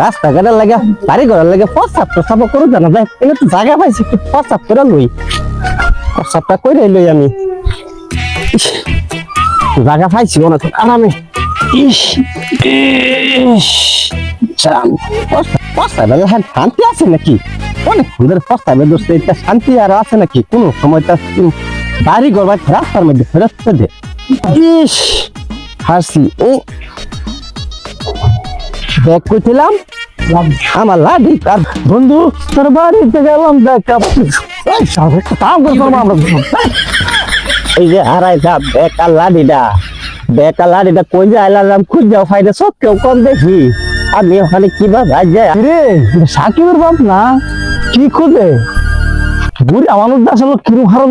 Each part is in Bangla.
রাস্তাঘাটের লাগে বাড়ি ঘরের লাগে প্রস্তাব প্রস্তাব করে জানা যায় এনে তো জায়গা পাইছি একটু প্রস্তাব করে লই প্রস্তাবটা করে লই আমি জায়গা পাইছি অনেক আরামে শান্তি আছে নাকি অনেক সুন্দর প্রস্তাবের দোষে এটা শান্তি আর আছে নাকি কোনো সময়টা বাড়ি ঘর বা রাস্তার মধ্যে ফেরত দে ইস হাসি ও ব্যাগ করছিলাম আমার লাডি আর বন্ধু তোর বাড়িতে গেলাম এই যে হারাই যা বেকার লাডিটা কই যে আইলাম খুঁজ যাও ফাইদে সব কেউ কম দেখি আমি ওখানে কিভাবে ভাই যায় রে সাকিবের বাপ না কি খুঁজে বুড়ি আমার আসলে কিরম হারান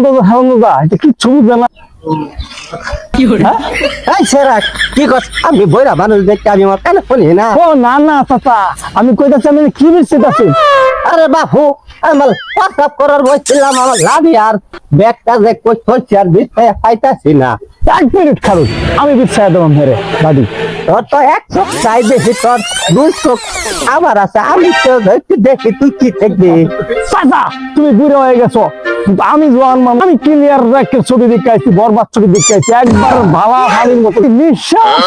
দাদা এটা কি ছবি জানা আমি বইরা মানুষ দেখতে আমি আমার কানে শুনি না ও না না চাচা আমি কইতাছি আমি কি বিস্তারিত আছি আরে বাপু আমার প্রস্তাব করার বলছিলাম আমার লাভি আর ব্যাগটা যে কই চলছে আর বিস্তায় পাইতাছি না 1 মিনিট খারুন আমি বিস্তায় দেবো মেরে বাড়ি তোর তো 1 চোখ চাই বেশি তোর 2 চোখ আমার আছে আমি তো দেখি তুই কি দেখবি চাচা তুমি বুড়ো হয়ে গেছো আমি জোয়ান মান আমি ক্লিয়ার রাখে ছবি দেখাইছি বরবাদ ছবি দেখাইছি একবার ভালা ভালির মতো নিঃশ্বাস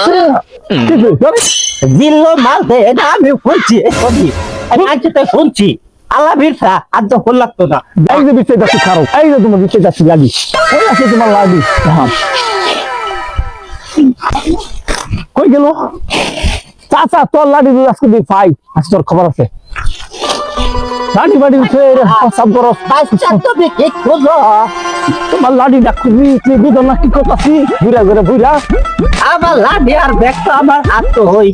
দিল্লো মাল দে এটা আমি শুনছি ছবি আজকে তো শুনছি আল্লাহ বিরসা আর তো হল লাগতো না এই যে বিচে যাচ্ছি খারো এই যে তোমার বিচে যাচ্ছি লাগি এই আছে তোমার লাগি কই গেল চাচা তোর লাডি আজকে দি ফাই আজকে তোর খবর আছে লাডি বাড়ি উঠে সব বড় তোমার লাডি ডাকুবি তুই বুঝো না কি করতাছি ঘুরা ঘুরে ঘুরা আমার লাডি আর ব্যাগ তো আমার হাত তো হই